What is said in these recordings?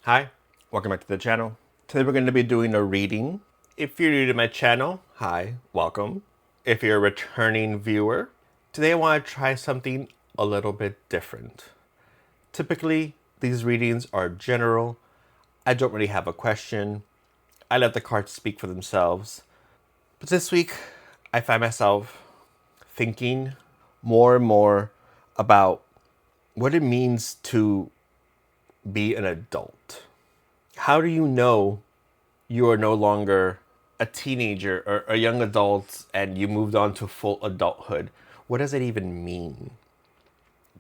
Hi, welcome back to the channel. Today we're going to be doing a reading. If you're new to my channel, hi, welcome. If you're a returning viewer, today I want to try something a little bit different. Typically, these readings are general. I don't really have a question. I let the cards speak for themselves. But this week, I find myself thinking more and more about what it means to be an adult. How do you know you are no longer a teenager or a young adult and you moved on to full adulthood? What does it even mean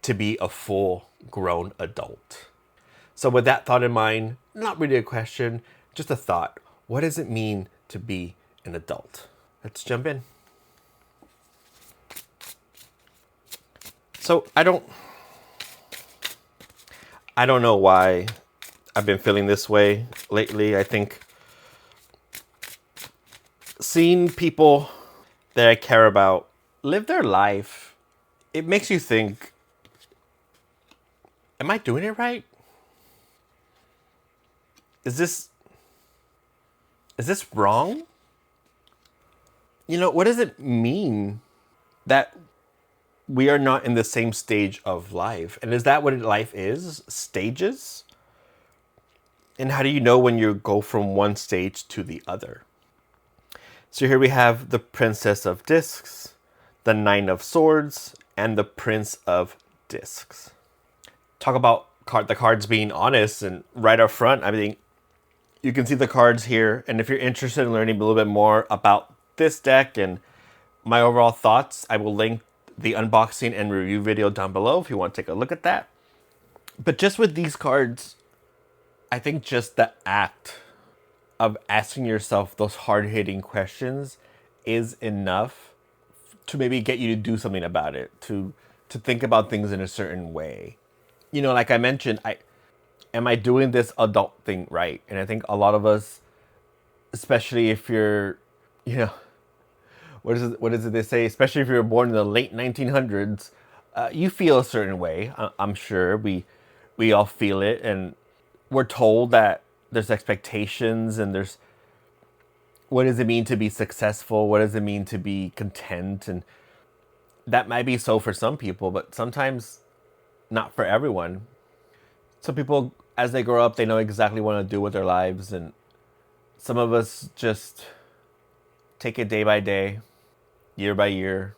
to be a full grown adult? So with that thought in mind, not really a question, just a thought. What does it mean to be an adult? Let's jump in. So I don't know why I've been feeling this way lately. I think seeing people that I care about live their life, it makes you think, am I doing it right? Is this wrong? What does it mean that we are not in the same stage of life? And is that what life is? Stages? And how do you know when you go from one stage to the other? So here we have the Princess of Discs, the Nine of Swords, and the Prince of Discs. Talk about the cards being honest and right up front. I mean, you can see the cards here. And if you're interested in learning a little bit more about this deck and my overall thoughts, I will link the unboxing and review video down below if you want to take a look at that. But just with these cards, I think just the act of asking yourself those hard-hitting questions is enough to maybe get you to do something about it, to think about things in a certain way. Like I mentioned, am I doing this adult thing right? And I think a lot of us, especially if you're, what is it they say? Especially if you were born in the late 1900s, you feel a certain way. I'm sure we all feel it, and we're told that there's expectations and there's what does it mean to be successful? What does it mean to be content? And that might be so for some people, but sometimes not for everyone. Some people, as they grow up, they know exactly what to do with their lives. And some of us just take it day by day, year by year.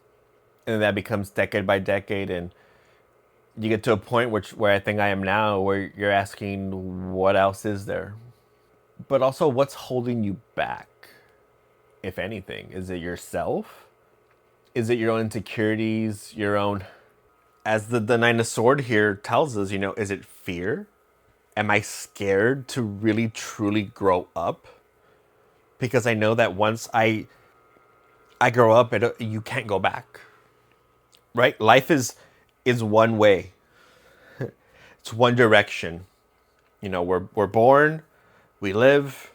And that becomes decade by decade. And you get to a point where I think I am now, where you're asking, what else is there? But also, what's holding you back, if anything? Is it yourself? Is it your own insecurities, your own... As the Nine of Swords here tells us, is it fear? Am I scared to really, truly grow up? Because I know that once I grow up, you can't go back. Right? Life is one way. It's one direction. We're born, we live,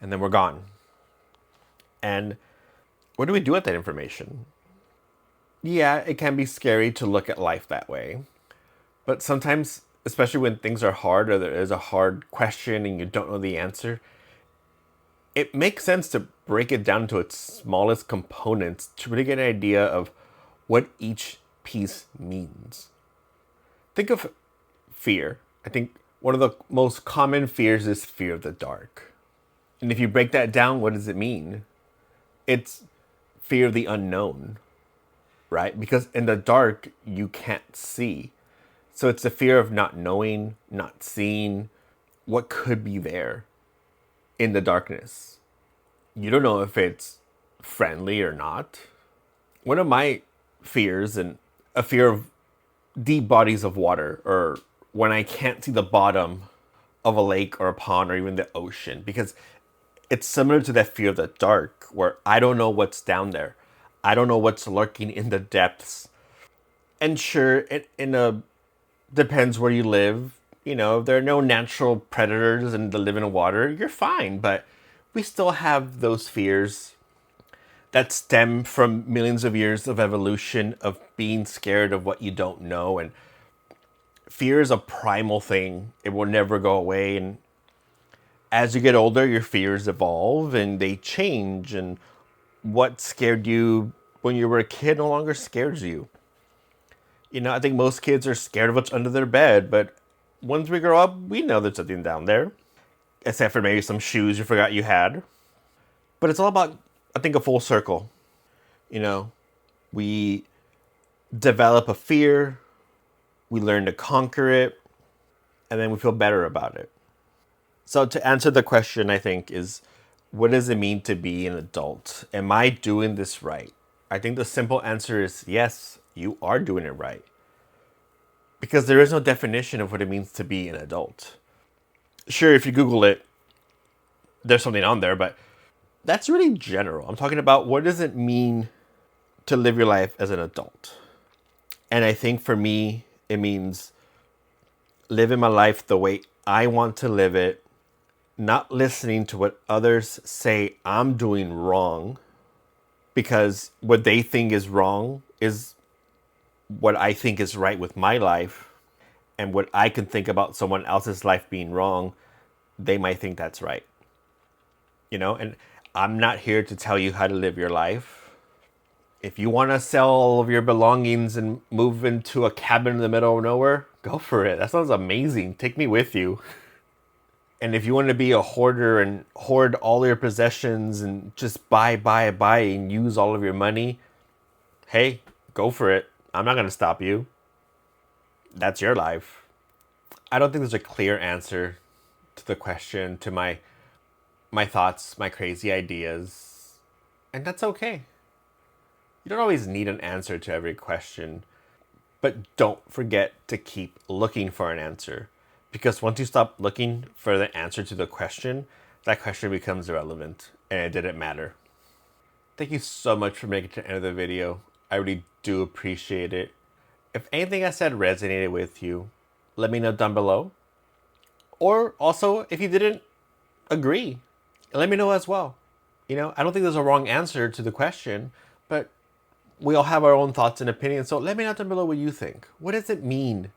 and then we're gone. And what do we do with that information? Yeah, it can be scary to look at life that way. But sometimes, especially when things are hard or there is a hard question and you don't know the answer, it makes sense to break it down to its smallest components to really get an idea of what each piece means. Think of fear. I think one of the most common fears is fear of the dark. And if you break that down, what does it mean? It's fear of the unknown, right? Because in the dark, you can't see. So it's the fear of not knowing, not seeing what could be there in the darkness. You don't know if it's friendly or not. One of my fears, and a fear of deep bodies of water, or when I can't see the bottom of a lake or a pond or even the ocean, because it's similar to that fear of the dark, where I don't know what's down there. I don't know what's lurking in the depths. And sure, it depends where you live. If there are no natural predators and they live in water, you're fine. But we still have those fears that stem from millions of years of evolution, of being scared of what you don't know. And Fear is a primal thing. It will never go away. And as you get older, your fears evolve and they change. And what scared you when you were a kid no longer scares you. You know, I think most kids are scared of what's under their bed, but once we grow up, we know there's something down there. Except for maybe some shoes you forgot you had. But it's all about, I think, a full circle. You know, we develop a fear, we learn to conquer it, and then we feel better about it. So to answer the question, I think, is what does it mean to be an adult? Am I doing this right? I think the simple answer is yes, you are doing it right. Because there is no definition of what it means to be an adult. Sure, if you Google it, there's something on there, but that's really general. I'm talking about what does it mean to live your life as an adult? And I think for me, it means living my life the way I want to live it, not listening to what others say I'm doing wrong, because what they think is wrong is what I think is right with my life, and what I can think about someone else's life being wrong, they might think that's right. You know, and I'm not here to tell you how to live your life. If you want to sell all of your belongings and move into a cabin in the middle of nowhere, go for it. That sounds amazing. Take me with you. And if you want to be a hoarder and hoard all your possessions and just buy and use all of your money, hey, go for it. I'm not going to stop you. That's your life. I don't think there's a clear answer to the question, to my thoughts, my crazy ideas. And that's okay. You don't always need an answer to every question, but don't forget to keep looking for an answer. Because once you stop looking for the answer to the question, that question becomes irrelevant and it didn't matter. Thank you so much for making it to the end of the video. I really do appreciate it. If anything I said resonated with you, let me know down below. Or also, if you didn't agree, let me know as well. You know, I don't think there's a wrong answer to the question, but we all have our own thoughts and opinions. So let me know down below what you think. What does it mean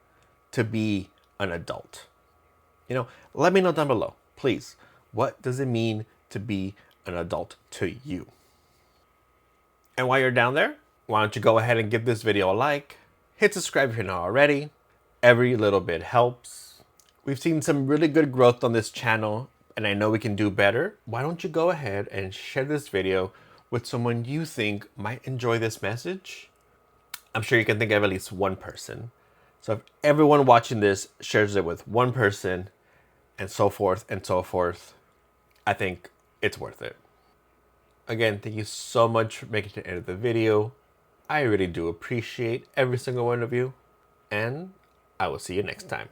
to be an adult? You know, let me know down below, please. What does it mean to be an adult to you? And while you're down there, why don't you go ahead and give this video a like, hit subscribe if you're not already. Every little bit helps. We've seen some really good growth on this channel, and I know we can do better. Why don't you go ahead and share this video with someone you think might enjoy this message? I'm sure you can think of at least one person. So if everyone watching this shares it with one person, and so forth and so forth, I think it's worth it. Again, thank you so much for making it to the end of the video. I really do appreciate every single one of you, and I will see you next time.